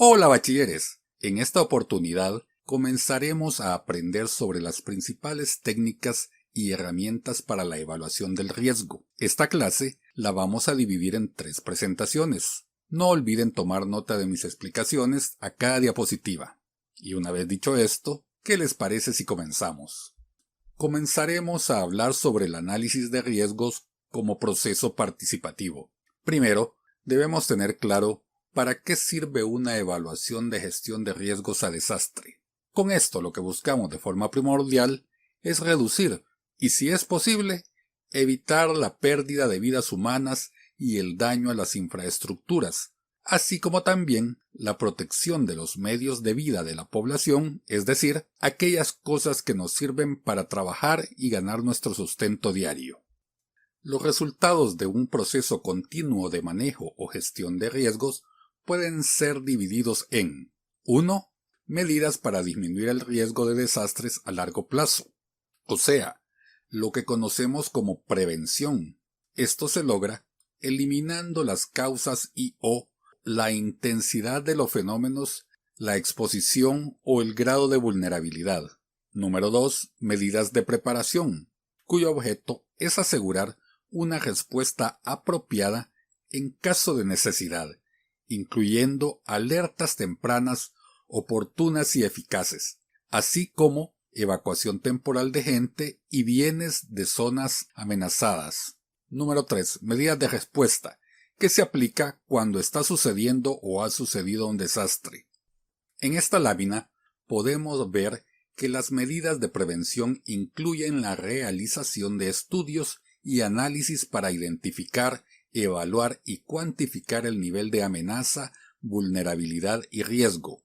Hola bachilleres, en esta oportunidad comenzaremos a aprender sobre las principales técnicas y herramientas para la evaluación del riesgo. Esta clase la vamos a dividir en 3 presentaciones. No olviden tomar nota de mis explicaciones a cada diapositiva. Y una vez dicho esto, ¿qué les parece si comenzamos? Comenzaremos a hablar sobre el análisis de riesgos como proceso participativo. Primero, debemos tener claro ¿para qué sirve una evaluación de gestión de riesgos a desastre? Con esto lo que buscamos de forma primordial es reducir y, si es posible, evitar la pérdida de vidas humanas y el daño a las infraestructuras, así como también la protección de los medios de vida de la población, es decir, aquellas cosas que nos sirven para trabajar y ganar nuestro sustento diario. Los resultados de un proceso continuo de manejo o gestión de riesgos pueden ser divididos en 1. Medidas para disminuir el riesgo de desastres a largo plazo, o sea, lo que conocemos como prevención. Esto se logra eliminando las causas y/o la intensidad de los fenómenos, la exposición o el grado de vulnerabilidad. Número 2. Medidas de preparación, cuyo objeto es asegurar una respuesta apropiada en caso de necesidad, incluyendo alertas tempranas, oportunas y eficaces, así como evacuación temporal de gente y bienes de zonas amenazadas. Número 3. Medidas de respuesta, que se aplica cuando está sucediendo o ha sucedido un desastre. En esta lámina podemos ver que las medidas de prevención incluyen la realización de estudios y análisis para identificar, evaluar y cuantificar el nivel de amenaza, vulnerabilidad y riesgo.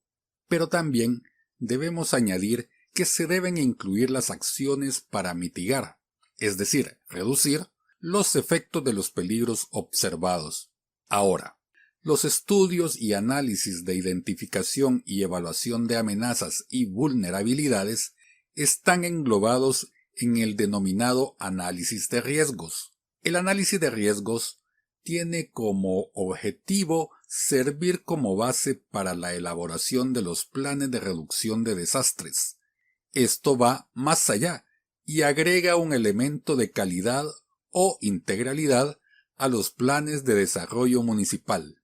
Pero también debemos añadir que se deben incluir las acciones para mitigar, es decir, reducir los efectos de los peligros observados. Ahora, los estudios y análisis de identificación y evaluación de amenazas y vulnerabilidades están englobados en el denominado análisis de riesgos. El análisis de riesgos tiene como objetivo servir como base para la elaboración de los planes de reducción de desastres. Esto va más allá y agrega un elemento de calidad o integralidad a los planes de desarrollo municipal.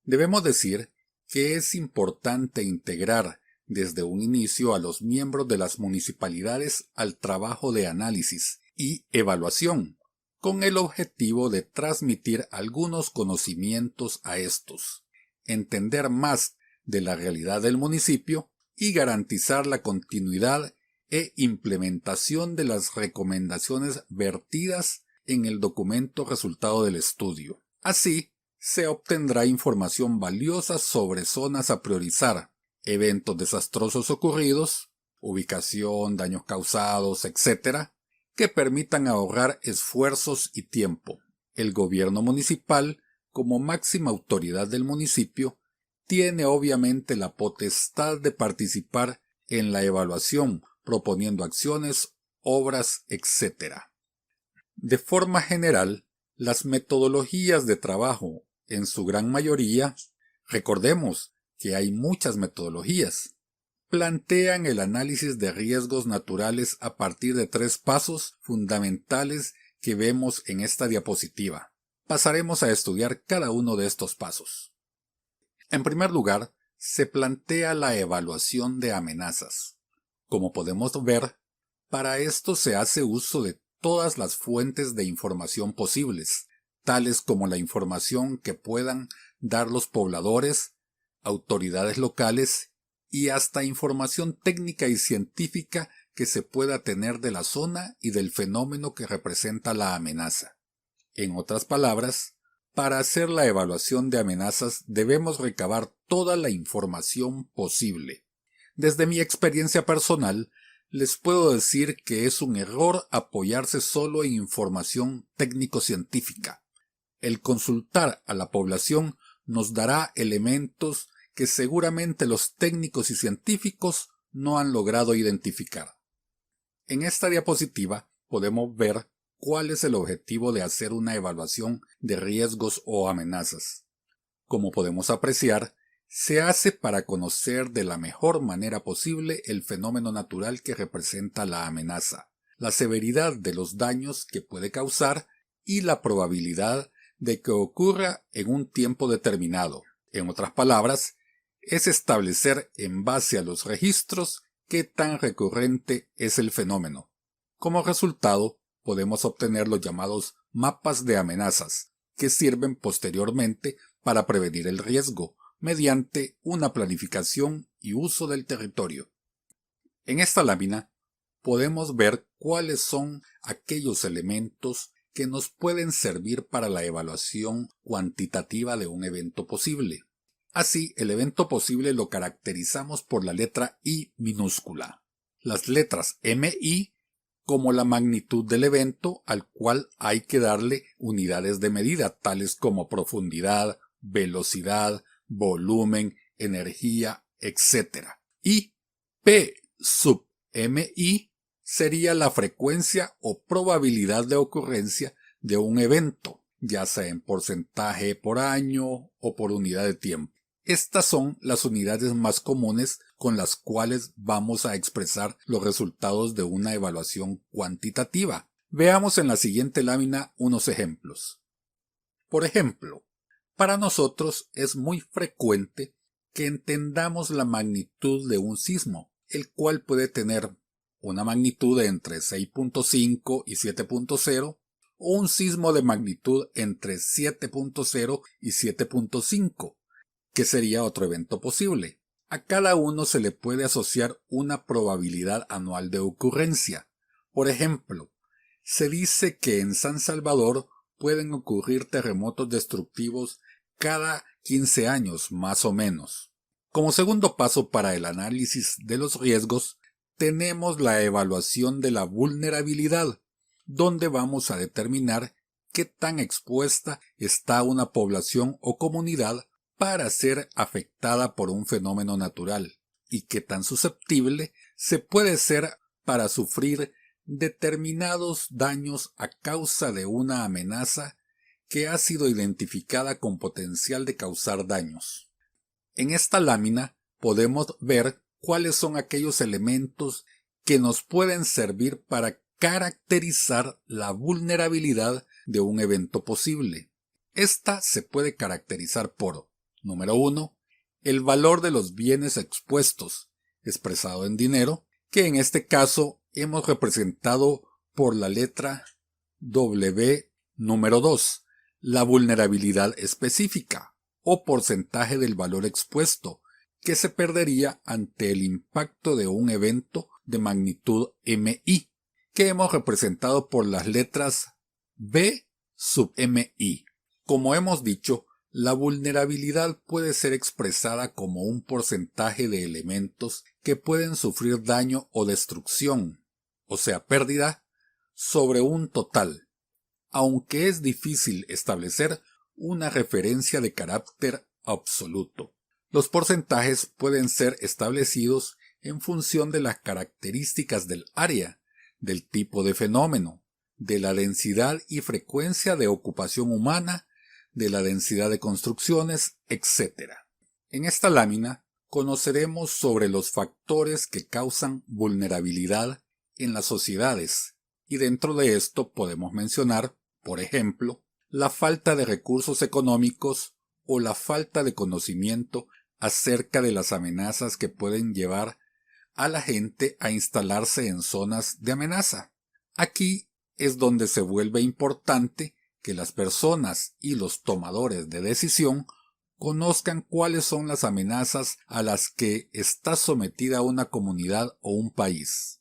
Debemos decir que es importante integrar desde un inicio a los miembros de las municipalidades al trabajo de análisis y evaluación, con el objetivo de transmitir algunos conocimientos a estos, entender más de la realidad del municipio y garantizar la continuidad e implementación de las recomendaciones vertidas en el documento resultado del estudio. Así, se obtendrá información valiosa sobre zonas a priorizar, eventos desastrosos ocurridos, ubicación, daños causados, etc., que permitan ahorrar esfuerzos y tiempo. El gobierno municipal, como máxima autoridad del municipio, tiene obviamente la potestad de participar en la evaluación, proponiendo acciones, obras, etc. De forma general, las metodologías de trabajo, en su gran mayoría, recordemos que hay muchas metodologías, plantean el análisis de riesgos naturales a partir de 3 pasos fundamentales que vemos en esta diapositiva. Pasaremos a estudiar cada uno de estos pasos. En primer lugar, se plantea la evaluación de amenazas. Como podemos ver, para esto se hace uso de todas las fuentes de información posibles, tales como la información que puedan dar los pobladores, autoridades locales y hasta información técnica y científica que se pueda tener de la zona y del fenómeno que representa la amenaza. En otras palabras, para hacer la evaluación de amenazas debemos recabar toda la información posible. Desde mi experiencia personal, les puedo decir que es un error apoyarse solo en información técnico-científica. El consultar a la población nos dará elementos que seguramente los técnicos y científicos no han logrado identificar. En esta diapositiva podemos ver cuál es el objetivo de hacer una evaluación de riesgos o amenazas. Como podemos apreciar, se hace para conocer de la mejor manera posible el fenómeno natural que representa la amenaza, la severidad de los daños que puede causar y la probabilidad de que ocurra en un tiempo determinado. En otras palabras, es establecer en base a los registros qué tan recurrente es el fenómeno. Como resultado, podemos obtener los llamados mapas de amenazas, que sirven posteriormente para prevenir el riesgo, mediante una planificación y uso del territorio. En esta lámina podemos ver cuáles son aquellos elementos que nos pueden servir para la evaluación cuantitativa de un evento posible. Así, el evento posible lo caracterizamos por la letra I minúscula, las letras MI como la magnitud del evento al cual hay que darle unidades de medida, tales como profundidad, velocidad, volumen, energía, etc. Y P sub MI sería la frecuencia o probabilidad de ocurrencia de un evento, ya sea en porcentaje por año o por unidad de tiempo. Estas son las unidades más comunes con las cuales vamos a expresar los resultados de una evaluación cuantitativa. Veamos en la siguiente lámina unos ejemplos. Por ejemplo, para nosotros es muy frecuente que entendamos la magnitud de un sismo, el cual puede tener una magnitud de entre 6.5 y 7.0 o un sismo de magnitud entre 7.0 y 7.5, que sería otro evento posible. A cada uno se le puede asociar una probabilidad anual de ocurrencia. Por ejemplo, se dice que en San Salvador pueden ocurrir terremotos destructivos cada 15 años más o menos. Como segundo paso para el análisis de los riesgos, tenemos la evaluación de la vulnerabilidad, donde vamos a determinar qué tan expuesta está una población o comunidad para ser afectada por un fenómeno natural y qué tan susceptible se puede ser para sufrir determinados daños a causa de una amenaza que ha sido identificada con potencial de causar daños. En esta lámina podemos ver cuáles son aquellos elementos que nos pueden servir para caracterizar la vulnerabilidad de un evento posible. Esta se puede caracterizar por: número 1. El valor de los bienes expuestos, expresado en dinero, que en este caso hemos representado por la letra W. Número 2. La vulnerabilidad específica, o porcentaje del valor expuesto, que se perdería ante el impacto de un evento de magnitud MI, que hemos representado por las letras B sub MI. Como hemos dicho, la vulnerabilidad puede ser expresada como un porcentaje de elementos que pueden sufrir daño o destrucción, o sea, pérdida, sobre un total, aunque es difícil establecer una referencia de carácter absoluto. Los porcentajes pueden ser establecidos en función de las características del área, del tipo de fenómeno, de la densidad y frecuencia de ocupación humana, de la densidad de construcciones, etc. En esta lámina conoceremos sobre los factores que causan vulnerabilidad en las sociedades, y dentro de esto podemos mencionar, por ejemplo, la falta de recursos económicos o la falta de conocimiento acerca de las amenazas que pueden llevar a la gente a instalarse en zonas de amenaza. Aquí es donde se vuelve importante que las personas y los tomadores de decisión conozcan cuáles son las amenazas a las que está sometida una comunidad o un país.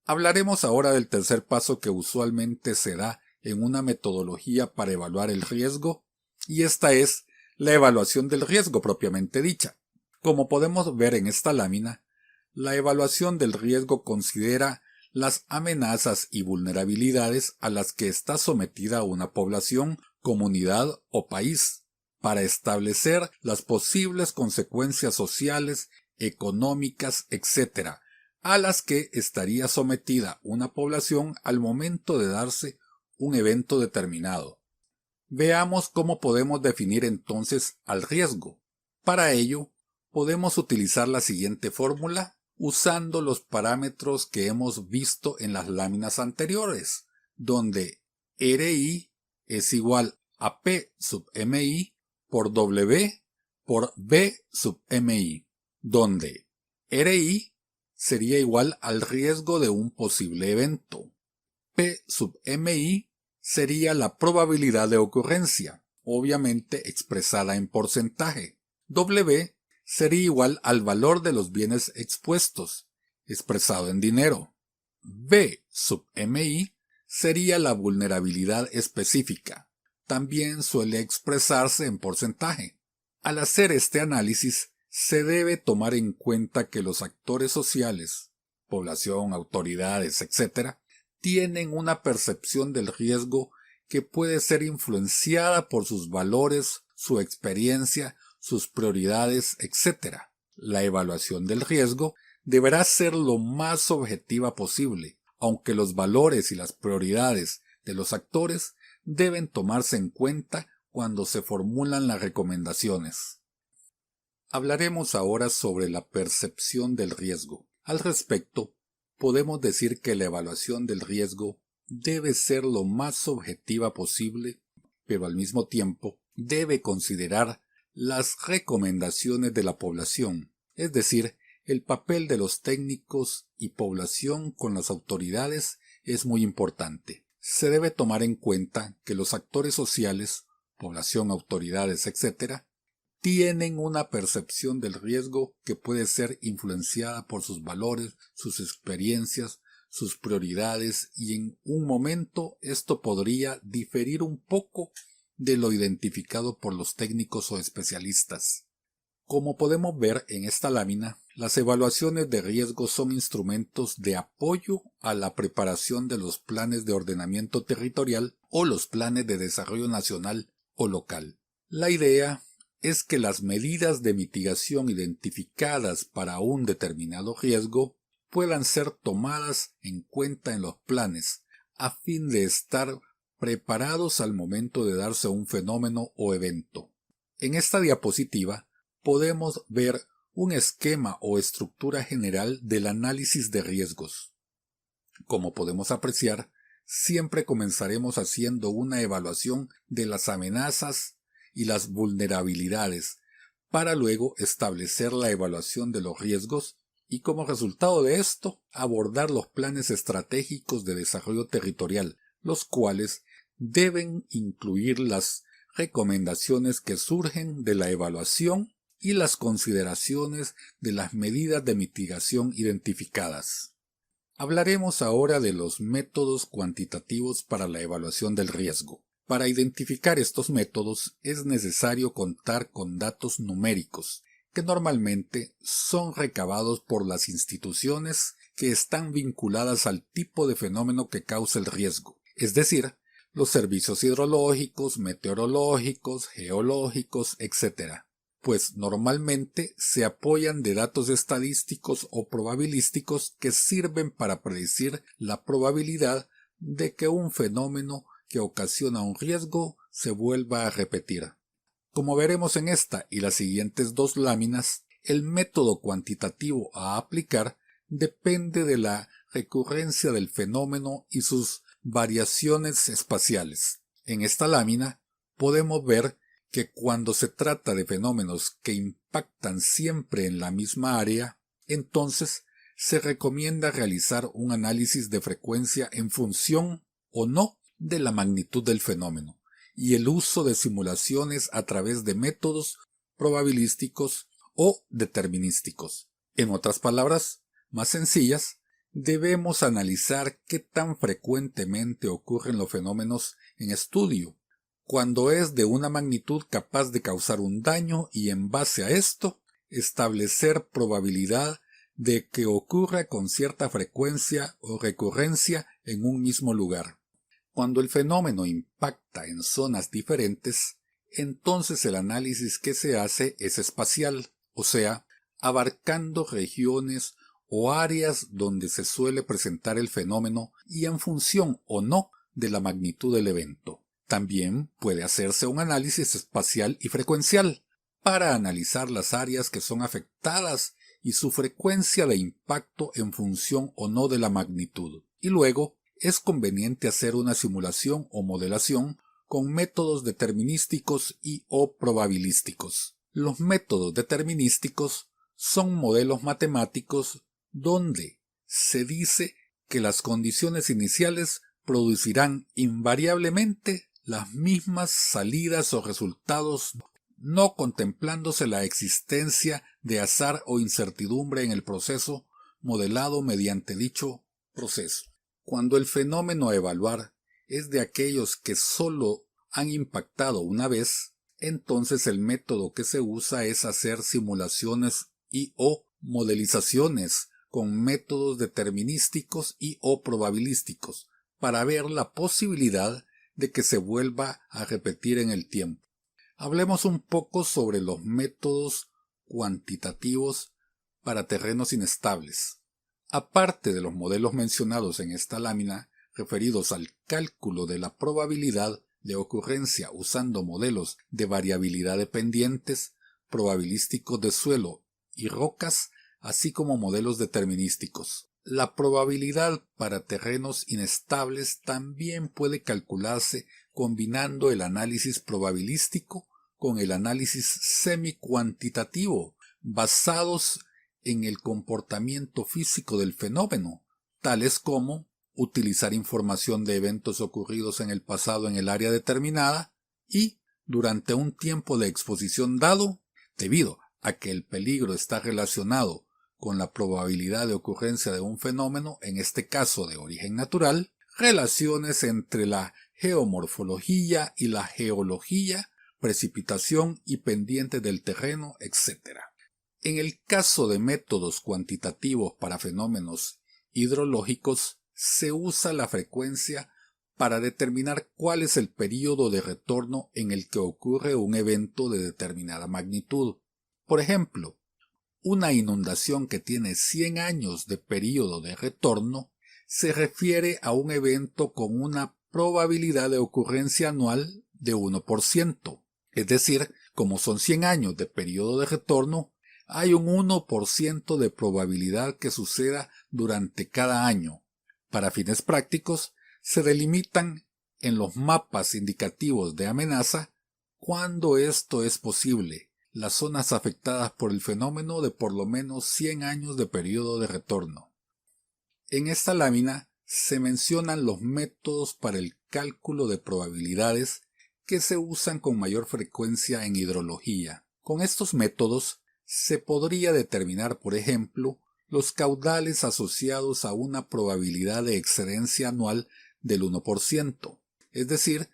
Hablaremos ahora del tercer paso que usualmente se da en una metodología para evaluar el riesgo, y esta es la evaluación del riesgo propiamente dicha. Como podemos ver en esta lámina, la evaluación del riesgo considera las amenazas y vulnerabilidades a las que está sometida una población, comunidad o país, para establecer las posibles consecuencias sociales, económicas, etc., a las que estaría sometida una población al momento de darse un evento determinado. Veamos cómo podemos definir entonces al riesgo. Para ello, podemos utilizar la siguiente fórmula usando los parámetros que hemos visto en las láminas anteriores, donde RI es igual a P sub MI por W por B sub MI, donde RI sería igual al riesgo de un posible evento. P sub MI sería la probabilidad de ocurrencia, obviamente expresada en porcentaje. W sería igual al valor de los bienes expuestos, expresado en dinero. B sub MI sería la vulnerabilidad específica. También suele expresarse en porcentaje. Al hacer este análisis, se debe tomar en cuenta que los actores sociales, población, autoridades, etc., tienen una percepción del riesgo que puede ser influenciada por sus valores, su experiencia, sus prioridades, etc. La evaluación del riesgo deberá ser lo más objetiva posible, aunque los valores y las prioridades de los actores deben tomarse en cuenta cuando se formulan las recomendaciones. Hablaremos ahora sobre la percepción del riesgo. Al respecto, podemos decir que la evaluación del riesgo debe ser lo más objetiva posible, pero al mismo tiempo debe considerar las recomendaciones de la población, es decir, el papel de los técnicos y población con las autoridades es muy importante. Se debe tomar en cuenta que los actores sociales, población, autoridades, etc., tienen una percepción del riesgo que puede ser influenciada por sus valores, sus experiencias, sus prioridades, y en un momento esto podría diferir un poco de lo identificado por los técnicos o especialistas. Como podemos ver en esta lámina, las evaluaciones de riesgo son instrumentos de apoyo a la preparación de los planes de ordenamiento territorial o los planes de desarrollo nacional o local. La idea es que las medidas de mitigación identificadas para un determinado riesgo puedan ser tomadas en cuenta en los planes, a fin de estar preparados al momento de darse un fenómeno o evento. En esta diapositiva podemos ver un esquema o estructura general del análisis de riesgos. Como podemos apreciar, siempre comenzaremos haciendo una evaluación de las amenazas y las vulnerabilidades, para luego establecer la evaluación de los riesgos y como resultado de esto abordar los planes estratégicos de desarrollo territorial, los cuales deben incluir las recomendaciones que surgen de la evaluación y las consideraciones de las medidas de mitigación identificadas. Hablaremos ahora de los métodos cuantitativos para la evaluación del riesgo. Para identificar estos métodos es necesario contar con datos numéricos, que normalmente son recabados por las instituciones que están vinculadas al tipo de fenómeno que causa el riesgo, es decir, los servicios hidrológicos, meteorológicos, geológicos, etc., pues normalmente se apoyan de datos estadísticos o probabilísticos que sirven para predecir la probabilidad de que un fenómeno que ocasiona un riesgo se vuelva a repetir. Como veremos en esta y las siguientes dos láminas, el método cuantitativo a aplicar depende de la recurrencia del fenómeno y sus variaciones espaciales. En esta lámina podemos ver que cuando se trata de fenómenos que impactan siempre en la misma área, entonces se recomienda realizar un análisis de frecuencia en función o no de la magnitud del fenómeno y el uso de simulaciones a través de métodos probabilísticos o determinísticos. En otras palabras, más sencillas, debemos analizar qué tan frecuentemente ocurren los fenómenos en estudio, cuando es de una magnitud capaz de causar un daño y en base a esto, establecer probabilidad de que ocurra con cierta frecuencia o recurrencia en un mismo lugar. Cuando el fenómeno impacta en zonas diferentes, entonces el análisis que se hace es espacial, o sea, abarcando regiones o áreas donde se suele presentar el fenómeno y en función o no de la magnitud del evento. También puede hacerse un análisis espacial y frecuencial para analizar las áreas que son afectadas y su frecuencia de impacto en función o no de la magnitud. Y luego es conveniente hacer una simulación o modelación con métodos determinísticos y o probabilísticos. Los métodos determinísticos son modelos matemáticos donde se dice que las condiciones iniciales producirán invariablemente las mismas salidas o resultados, no contemplándose la existencia de azar o incertidumbre en el proceso modelado mediante dicho proceso. Cuando el fenómeno a evaluar es de aquellos que solo han impactado una vez, entonces el método que se usa es hacer simulaciones y o modelizaciones con métodos determinísticos y o probabilísticos para ver la posibilidad de que se vuelva a repetir en el tiempo. Hablemos un poco sobre los métodos cuantitativos para terrenos inestables. Aparte de los modelos mencionados en esta lámina, referidos al cálculo de la probabilidad de ocurrencia usando modelos de variabilidad dependientes, probabilísticos de suelo y rocas, así como modelos determinísticos. La probabilidad para terrenos inestables también puede calcularse combinando el análisis probabilístico con el análisis semi-cuantitativo, basados en el comportamiento físico del fenómeno, tales como utilizar información de eventos ocurridos en el pasado en el área determinada y, durante un tiempo de exposición dado, debido a que el peligro está relacionado con la probabilidad de ocurrencia de un fenómeno, en este caso de origen natural, relaciones entre la geomorfología y la geología, precipitación y pendiente del terreno, etc. En el caso de métodos cuantitativos para fenómenos hidrológicos, se usa la frecuencia para determinar cuál es el período de retorno en el que ocurre un evento de determinada magnitud. Por ejemplo, una inundación que tiene 100 años de período de retorno se refiere a un evento con una probabilidad de ocurrencia anual de 1%. Es decir, como son 100 años de período de retorno, hay un 1% de probabilidad que suceda durante cada año. Para fines prácticos, se delimitan en los mapas indicativos de amenaza cuando esto es posible las zonas afectadas por el fenómeno de por lo menos 100 años de período de retorno. En esta lámina se mencionan los métodos para el cálculo de probabilidades que se usan con mayor frecuencia en hidrología. Con estos métodos se podría determinar, por ejemplo, los caudales asociados a una probabilidad de excedencia anual del 1%, es decir,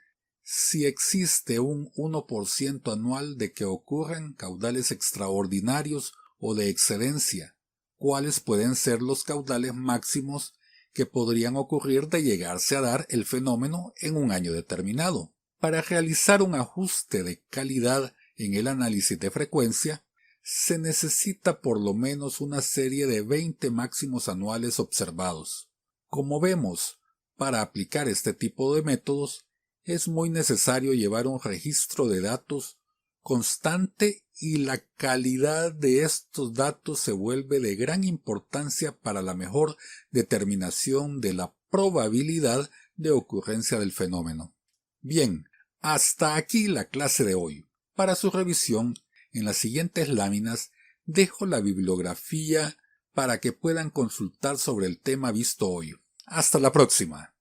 si existe un 1% anual de que ocurran caudales extraordinarios o de excedencia, cuáles pueden ser los caudales máximos que podrían ocurrir de llegarse a dar el fenómeno en un año determinado. Para realizar un ajuste de calidad en el análisis de frecuencia, se necesita por lo menos una serie de 20 máximos anuales observados. Como vemos, para aplicar este tipo de métodos, es muy necesario llevar un registro de datos constante y la calidad de estos datos se vuelve de gran importancia para la mejor determinación de la probabilidad de ocurrencia del fenómeno. Bien, hasta aquí la clase de hoy. Para su revisión, en las siguientes láminas dejo la bibliografía para que puedan consultar sobre el tema visto hoy. Hasta la próxima.